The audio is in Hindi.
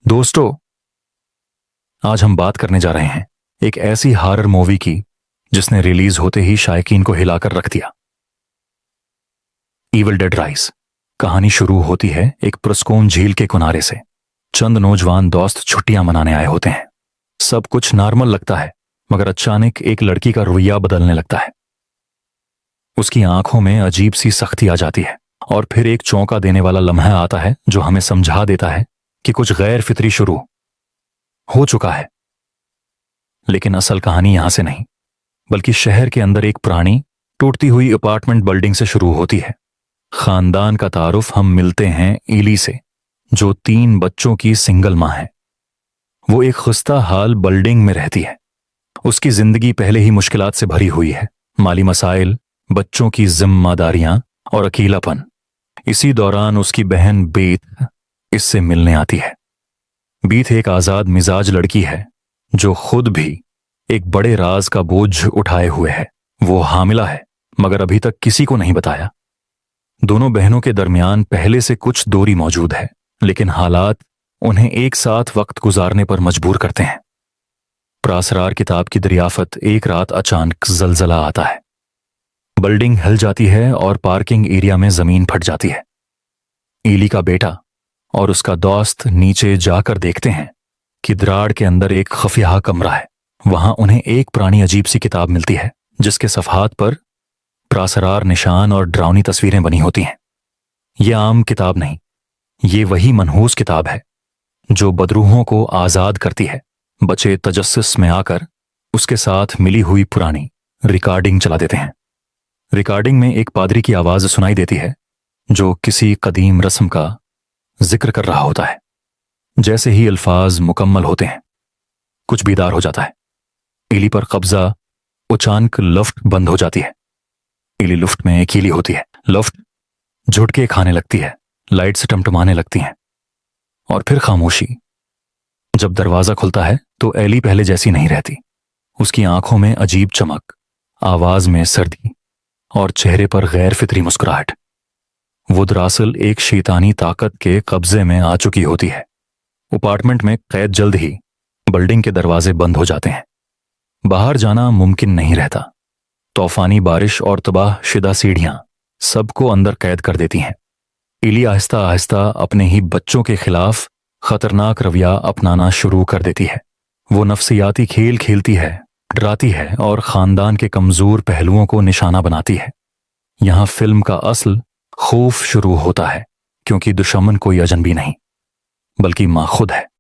दोस्तों, आज हम बात करने जा रहे हैं एक ऐसी हॉरर मूवी की जिसने रिलीज होते ही शायकीन को हिलाकर रख दिया। Evil dead rise. कहानी शुरू होती है एक पुरस्कोन झील के किनारे से। चंद नौजवान दोस्त छुट्टियां मनाने आए होते हैं। सब कुछ नॉर्मल लगता है, मगर अचानक एक लड़की का रवैया बदलने लगता है। उसकी आंखों में अजीब सी सख्ती आ जाती है और फिर एक चौंका देने वाला लम्हा आता है जो हमें समझा देता है कि कुछ गैर फितरी शुरू हो चुका है। लेकिन असल कहानी यहां से नहीं, बल्कि शहर के अंदर एक पुरानी टूटती हुई अपार्टमेंट बिल्डिंग से शुरू होती है। खानदान का तारुफ हम मिलते हैं एली से, जो 3 बच्चों की सिंगल मां है। वो एक खस्ता हाल बिल्डिंग में रहती है। उसकी जिंदगी पहले ही मुश्किलात से भरी हुई है। माली मसाइल, बच्चों की जिम्मेदारियां और अकेलापन। इसी दौरान उसकी बहन बेत इससे मिलने आती है। बीत एक आजाद मिजाज लड़की है जो खुद भी एक बड़े राज का बोझ उठाए हुए है। वो हामिला है, मगर अभी तक किसी को नहीं बताया। दोनों बहनों के दरमियान पहले से कुछ दूरी मौजूद है, लेकिन हालात उन्हें एक साथ वक्त गुजारने पर मजबूर करते हैं। प्रासरार किताब की दरियाफत एक रात अचानक जलजला आता है। बिल्डिंग हिल जाती है और पार्किंग एरिया में जमीन फट जाती है। एली का बेटा और उसका दोस्त नीचे जाकर देखते हैं कि द्राड़ के अंदर एक खफिया कमरा है। वहां उन्हें एक पुरानी अजीब सी किताब मिलती है जिसके सफ़हात पर प्रासरार निशान और डरावनी तस्वीरें बनी होती हैं। यह आम किताब नहीं, ये वही मनहूस किताब है जो बदरूहों को आजाद करती है। बच्चे तजस्सुस में आकर उसके साथ मिली हुई पुरानी रिकॉर्डिंग चला देते हैं। रिकॉर्डिंग में एक पादरी की आवाज सुनाई देती है जो किसी कदीम रस्म का जिक्र कर रहा होता है। जैसे ही अल्फाज मुकम्मल होते हैं, कुछ बेदार हो जाता है। एली पर कब्जा अचानक लफ्ट बंद हो जाती है। एली लुफ्ट में अकेली होती है। लफ्ट झुटके खाने लगती है, लाइट्स टमटमाने लगती हैं और फिर खामोशी। जब दरवाजा खुलता है तो एली पहले जैसी नहीं रहती। उसकी आंखों में अजीब चमक, आवाज में सर्दी और चेहरे पर गैर फितरी मुस्कुराहट। वो दरअसल एक शैतानी ताकत के कब्जे में आ चुकी होती है। अपार्टमेंट में कैद जल्द ही बिल्डिंग के दरवाजे बंद हो जाते हैं। बाहर जाना मुमकिन नहीं रहता। तूफानी बारिश और तबाह शुदा सीढ़ियां सबको अंदर कैद कर देती हैं। एली आहिस्ता आहिस्ता अपने ही बच्चों के खिलाफ खतरनाक रवैया अपनाना शुरू कर देती है। वो नफ्सियाती खेल खेलती है, डराती है और खानदान के कमजोर पहलुओं को निशाना बनाती है। यहां फिल्म का असल खौफ शुरू होता है, क्योंकि दुश्मन कोई अजनबी नहीं, बल्कि मां खुद है।